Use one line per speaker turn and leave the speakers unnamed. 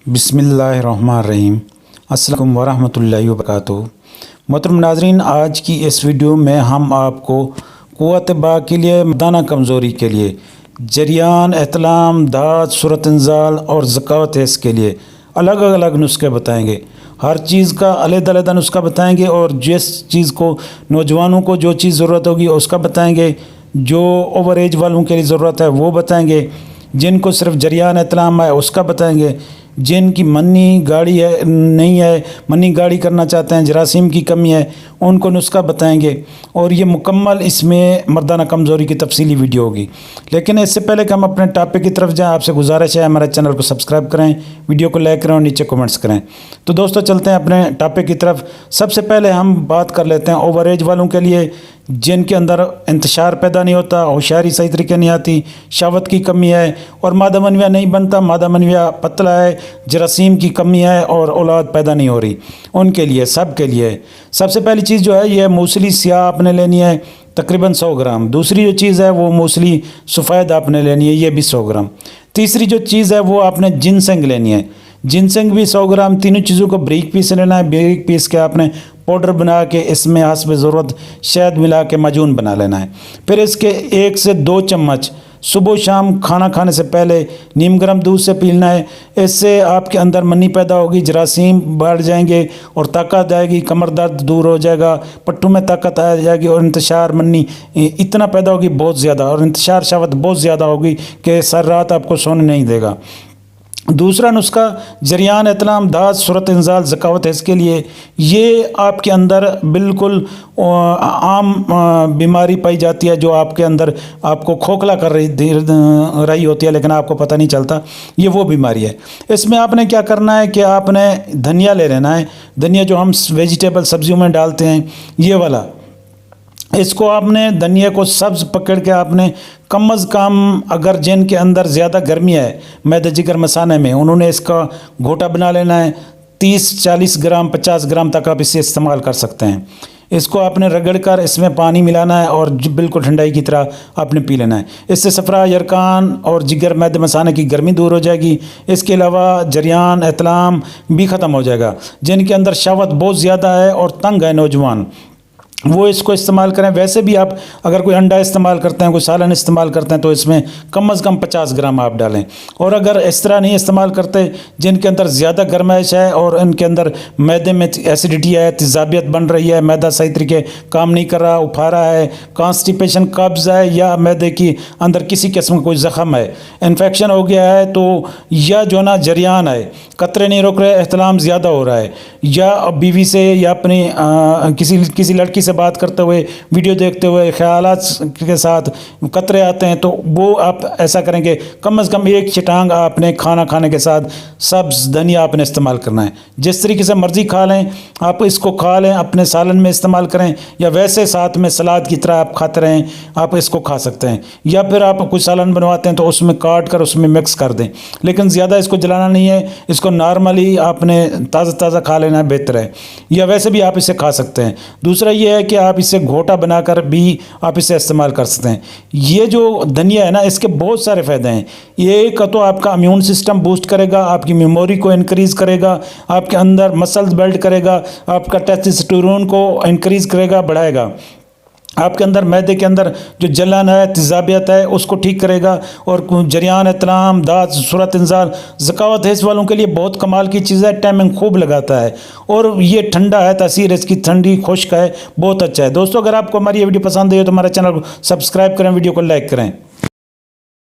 बिस्मिल्लाहिर्रहमानिर्रहीम। अस्सलाम वरहमतुल्लाहि वबरकातुहू। मोहतरम नाज़रीन, आज की इस वीडियो में हम आपको क़ुव्वत बा के लिए, मर्दाना कमज़ोरी के लिए, जरियान, एहतलाम, दाद, सूरत इंज़ाल और ज़कात है इसके लिए अलग अलग नुस्खे बताएंगे। हर चीज़ का अलग-अलग नुस्खा बताएंगे और जिस चीज़ को नौजवानों को जो चीज़ ज़रूरत होगी उसका बताएंगे, जो ओवर एज वालों के लिए ज़रूरत है वो बताएंगे, जिनको सिर्फ जरियान एहतलाम है उसका बताएंगे, जिनकी मनी गाड़ी है नहीं है, मनी गाड़ी करना चाहते हैं, जरासीम की कमी है, उनको नुस्खा बताएंगे। और ये मुकम्मल इसमें मर्दाना कमज़ोरी की तफसीली वीडियो होगी। लेकिन इससे पहले कि हम अपने टॉपिक की तरफ जाएं, आपसे गुजारिश है हमारे चैनल को सब्सक्राइब करें, वीडियो को लाइक करें और नीचे कमेंट्स करें। तो दोस्तों चलते हैं अपने टॉपिक की तरफ। सबसे पहले हम बात कर लेते हैं ओवर एज वालों के लिए, जिनके अंदर इंतशार पैदा नहीं होता, होशियारी सही तरीके नहीं आती, शहवत की कमी है और मादा मनविया नहीं बनता, मादा मनविया पतला है, जरासीम की कमी है और औलाद पैदा नहीं हो रही, उनके लिए, सब के लिए सबसे पहली चीज़ जो है ये मूसली स्याह आपने लेनी है तकरीबन 100 ग्राम। दूसरी जो चीज़ है वो मूसली सुफाid आपने लेनी है, ये भी 100 ग्राम। तीसरी जो चीज़ है वो आपने जिनसेंग लेनी है, जिनसेंग भी 100 ग्राम। तीनों चीज़ों को बारीक पीस लेना है, बारीक पीस के आपने पाउडर बना के इसमें हस्ब ज़रूरत शहद मिला के माजून बना लेना है। फिर इसके 1 से 2 चम्मच सुबह शाम खाना खाने से पहले नीम गर्म दूध से पीना है। इससे आपके अंदर मनी पैदा होगी, जरासीम बढ़ जाएंगे और ताकत आएगी, कमर दर्द दूर हो जाएगा, पट्टों में ताकत आ जाएगी और इंतशार मनी इतना पैदा होगी बहुत ज़्यादा, और इंतशार शहवत बहुत ज़्यादा होगी कि सारी रात आपको सोने नहीं देगा। दूसरा नुस्खा जरियान एहतलाम, दाद, सूरत इंज़ाल, ज़कात है इसके लिए। ये आपके अंदर बिल्कुल आम बीमारी पाई जाती है, जो आपके अंदर आपको खोखला कर रही होती है लेकिन आपको पता नहीं चलता, ये वो बीमारी है। इसमें आपने क्या करना है कि आपने धनिया ले लेना है, धनिया जो हम वेजिटेबल सब्जियों में डालते हैं ये वाला। इसको आपने धनिया को सब्ज़ पकड़ के आपने कम अज़ कम, अगर जिनके अंदर ज़्यादा गर्मी है मैदे जिगर मसाने में, उन्होंने इसका घोटा बना लेना है। 30-40 ग्राम 50 ग्राम तक आप इसे इस्तेमाल कर सकते हैं। इसको आपने रगड़ कर इसमें पानी मिलाना है और बिल्कुल ठंडाई की तरह आपने पी लेना है। इससे सफ़रा, यरकान और जिगर मैदे मसाने की गर्मी दूर हो जाएगी। इसके अलावा जरियान एहतलाम भी ख़त्म हो जाएगा। जिनके अंदर शहवत बहुत ज़्यादा है और तंग है नौजवान, वो इसको इस्तेमाल करें। वैसे भी आप अगर कोई अंडा इस्तेमाल करते हैं, कोई सालन इस्तेमाल करते हैं, तो इसमें कम से कम 50 ग्राम आप डालें। और अगर इस तरह नहीं इस्तेमाल करते, जिनके अंदर ज़्यादा गर्माइश है और इनके अंदर मैदे में एसिडिटी है, तेज़ाबियत बन रही है, मैदा सही तरीके काम नहीं कर रहा, उफारा है, कॉन्स्टिपेशन, कब्ज़ है, या मैदे की अंदर किसी किस्म का कोई ज़ख़म है, इन्फेक्शन हो गया है, तो या जो ना जरियान है, कतरे नहीं रोक रहे, एहतलाम ज़्यादा हो रहा है, या बीवी से या अपनी किसी लड़की से बात करते हुए, वीडियो देखते हुए ख्यालात के साथ कतरे आते हैं, तो वो आप ऐसा करेंगे कम से कम 1 चटांग आपने खाना खाने के साथ सब्ज़ धनिया आपने इस्तेमाल करना है। जिस तरीके से मर्ज़ी खा लें आप, इसको खा लें, अपने सालन में इस्तेमाल करें, या वैसे साथ में सलाद की तरह आप खाते रहें, आप इसको खा सकते हैं। या फिर आप कोई सालन बनवाते हैं तो उसमें काट कर उसमें मिक्स कर दें, लेकिन ज़्यादा इसको जलाना नहीं है, इसको नॉर्मली आपने ताज़ा खा लेना बेहतर है। या वैसे भी आप इसे खा सकते हैं। दूसरा ये है कि आप इसे घोटा बनाकर भी आप इसे इस्तेमाल कर सकते हैं। ये जो धनिया है ना, इसके बहुत सारे फ़ायदे हैं। ये तो आपका इम्यून सिस्टम बूस्ट करेगा, आपकी मेमोरी को इनक्रीज़ करेगा, आपके अंदर मसल्स बिल्ड करेगा, आपका टेस्टोस्टेरोन को इनक्रीज़ करेगा, बढ़ाएगा, आपके अंदर मैदे के अंदर जो जलन है, तेज़ाबियत है, उसको ठीक करेगा। और जरियान एहतलाम, दाद, सूरत इंज़ाल, ज़कात है इस वालों के लिए बहुत कमाल की चीज़ है, टाइमिंग खूब लगाता है और ये ठंडा है, तासीर इसकी ठंडी खुश्क है, बहुत अच्छा है। दोस्तों अगर आपको हमारी ये वीडियो पसंद आई हो तो हमारे चैनल को सब्सक्राइब करें, वीडियो को लाइक करें।